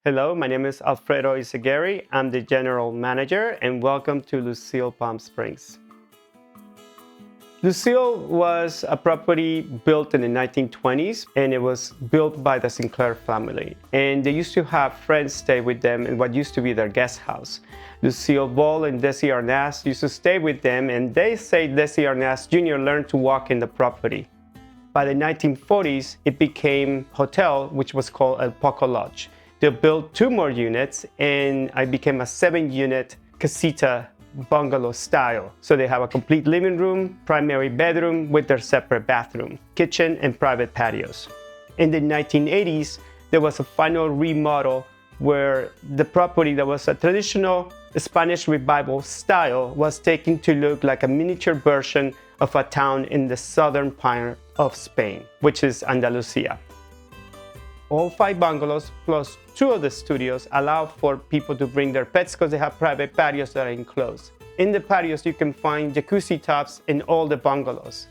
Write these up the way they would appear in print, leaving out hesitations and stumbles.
Hello, my name is Alfredo Izagiri. I'm the general manager, and welcome to Lucille Palm Springs. Lucille was a property built in the 1920s, and it was built by the Sinclair family. And they used to have friends stay with them in what used to be their guest house. Lucille Ball and Desi Arnaz used to stay with them, and they say Desi Arnaz Jr. learned to walk in the property. By the 1940s, it became a hotel, which was called El Poco Lodge. They built 2 more units, and I became a 7-unit casita bungalow style. So they have a complete living room, primary bedroom with their separate bathroom, kitchen, and private patios. In the 1980s, there was a final remodel where the property that was a traditional Spanish revival style was taken to look like a miniature version of a town in the southern part of Spain, which is Andalusia. All 5 bungalows plus 2 of the studios allow for people to bring their pets because they have private patios that are enclosed. In the patios, you can find jacuzzi tops in all the bungalows.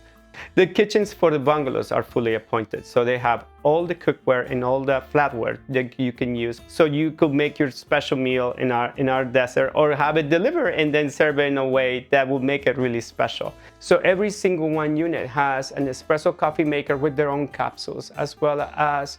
The kitchens for the bungalows are fully appointed, so they have all the cookware and all the flatware that you can use. So you could make your special meal in our desert or have it delivered and then serve it in a way that will make it really special. So every single one unit has an espresso coffee maker with their own capsules, as well as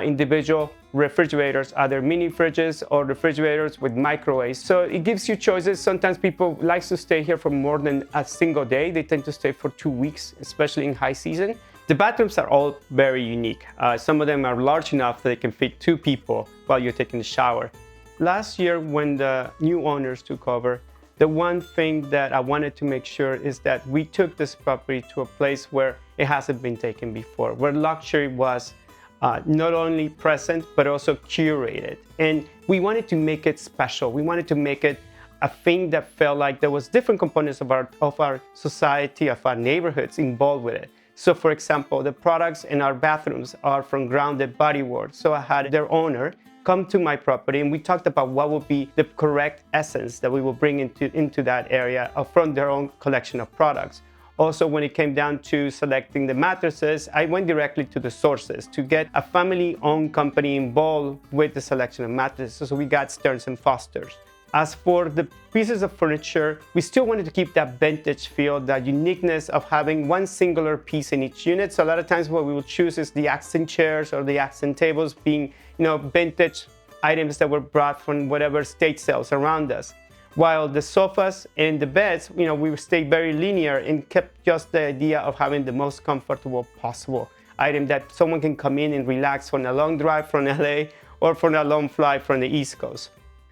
individual refrigerators, either mini fridges or refrigerators with microwaves. So it gives you choices. Sometimes people like to stay here for more than a single day. They tend to stay for 2 weeks, especially in high season. The bathrooms are all very unique. Some of them are large enough that they can fit 2 people while you're taking a shower. Last year, when the new owners took over, the one thing that I wanted to make sure is that we took this property to a place where it hasn't been taken before, where luxury was not only present, but also curated. And we wanted to make it special. We wanted to make it a thing that felt like there was different components of our society, of our neighborhoods involved with it. So for example, the products in our bathrooms are from Grounded Bodywork. So I had their owner come to my property and we talked about what would be the correct essence that we will bring into that area from their own collection of products. Also, when it came down to selecting the mattresses, I went directly to the sources to get a family-owned company involved with the selection of mattresses. So we got Stearns & Foster's. As for the pieces of furniture, we still wanted to keep that vintage feel, that uniqueness of having one singular piece in each unit. So a lot of times what we will choose is the accent chairs or the accent tables being, vintage items that were brought from whatever estate sales around us. While the sofas and the beds, we stayed very linear and kept just the idea of having the most comfortable possible item that someone can come in and relax from a long drive from LA or from a long flight from the East Coast.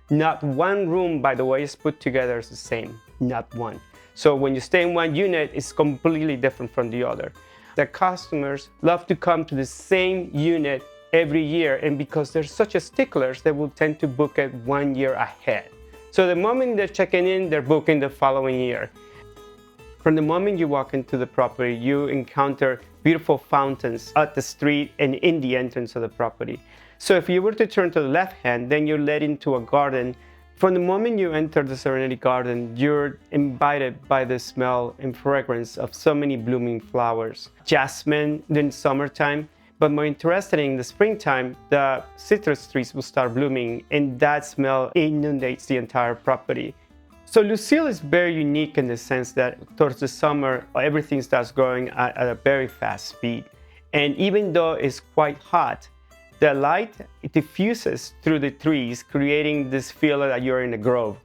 Not one room, by the way, is put together as the same, not one. So when you stay in one unit, it's completely different from the other. The customers love to come to the same unit every year, and because they're such a sticklers, they will tend to book it 1 year ahead. So the moment they're checking in, they're booking the following year. From the moment you walk into the property, you encounter beautiful fountains at the street and in the entrance of the property. So if you were to turn to the left hand, then you're led into a garden. From the moment you enter the Serenity Garden, you're invited by the smell and fragrance of so many blooming flowers. Jasmine in summertime, but more interesting, in the springtime, the citrus trees will start blooming and that smell inundates the entire property. So Lucille is very unique in the sense that towards the summer, everything starts growing at a very fast speed. And even though it's quite hot, the light diffuses through the trees, creating this feel that you're in a grove,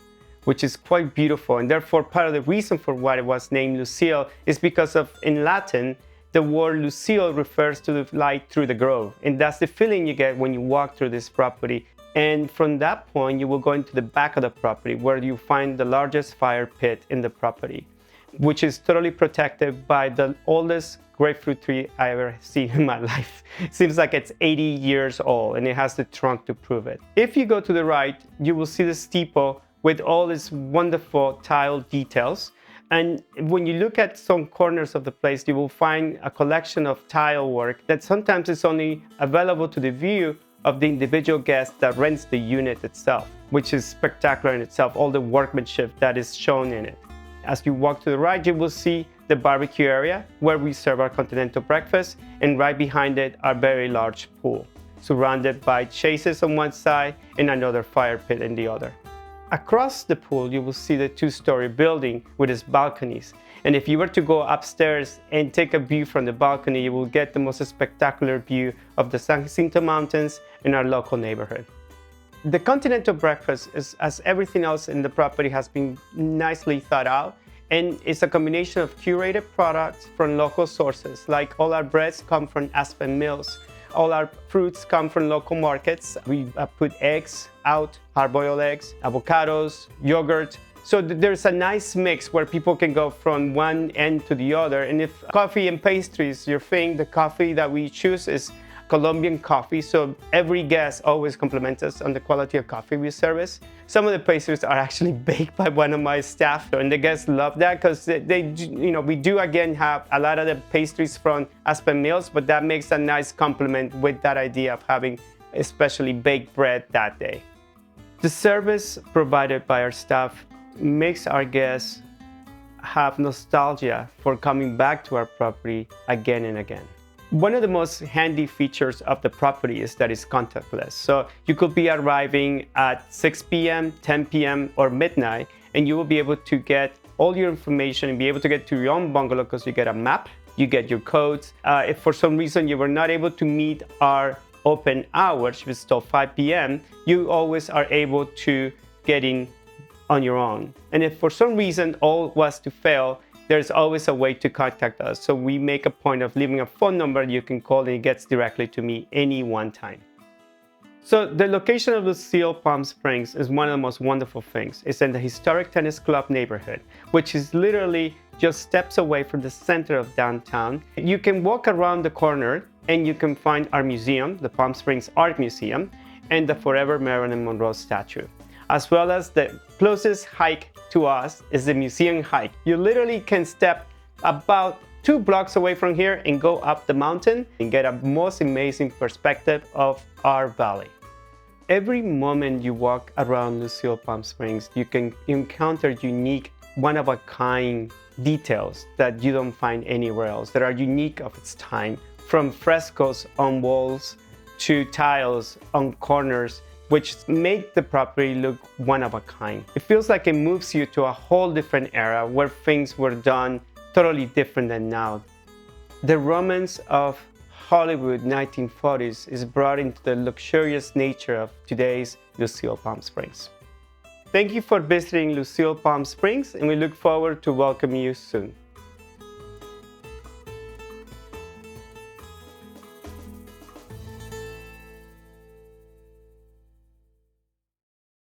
which is quite beautiful. And therefore, part of the reason for why it was named Lucille is because of, in Latin, the word Lucille refers to the light through the grove. And that's the feeling you get when you walk through this property. And from that point, you will go into the back of the property where you find the largest fire pit in the property, which is totally protected by the oldest grapefruit tree I ever seen in my life. It seems like it's 80 years old and it has the trunk to prove it. If you go to the right, you will see the steeple with all its wonderful tile details. And when you look at some corners of the place, you will find a collection of tile work that sometimes is only available to the view of the individual guest that rents the unit itself, which is spectacular in itself, all the workmanship that is shown in it. As you walk to the right, you will see the barbecue area where we serve our continental breakfast, and right behind it, our very large pool. surrounded by chases on one side and another fire pit in the other. Across the pool, you will see the two-story building with its balconies. And if you were to go upstairs and take a view from the balcony, you will get the most spectacular view of the San Jacinto Mountains in our local neighborhood. The continental breakfast, as everything else in the property, has been nicely thought out, and it's a combination of curated products from local sources. Like all our breads come from Aspen Mills. All our fruits come from local markets. We put eggs out, hard-boiled eggs, avocados, yogurt. So there's a nice mix where people can go from one end to the other. And if coffee and pastries, your thing, the coffee that we choose is Colombian coffee, so every guest always compliments us on the quality of coffee we service. Some of the pastries are actually baked by one of my staff, and the guests love that because we do again have a lot of the pastries from Aspen Mills, but that makes a nice complement with that idea of having especially baked bread that day. The service provided by our staff makes our guests have nostalgia for coming back to our property again and again. One of the most handy features of the property is that it's contactless. So you could be arriving at 6 p.m., 10 p.m., or midnight, and you will be able to get all your information and be able to get to your own bungalow because you get a map, you get your codes. If for some reason you were not able to meet our open hours, which is still 5 p.m., you always are able to get in on your own. And if for some reason all was to fail, there's always a way to contact us. So we make a point of leaving a phone number you can call, and it gets directly to me any one time. So the location of Lucille Palm Springs is one of the most wonderful things. It's in the historic tennis club neighborhood, which is literally just steps away from the center of downtown. You can walk around the corner and you can find our museum, the Palm Springs Art Museum, and the Forever Marilyn Monroe statue, as well as the closest hike to us is the museum hike. You literally can step about 2 blocks away from here and go up the mountain and get a most amazing perspective of our valley. Every moment you walk around Lucille Palm Springs, you can encounter unique, one-of-a-kind details that you don't find anywhere else, that are unique of its time, from frescoes on walls to tiles on corners, which make the property look one of a kind. It feels like it moves you to a whole different era where things were done totally different than now. The romance of Hollywood 1940s is brought into the luxurious nature of today's Lucille Palm Springs. Thank you for visiting Lucille Palm Springs, and we look forward to welcoming you soon.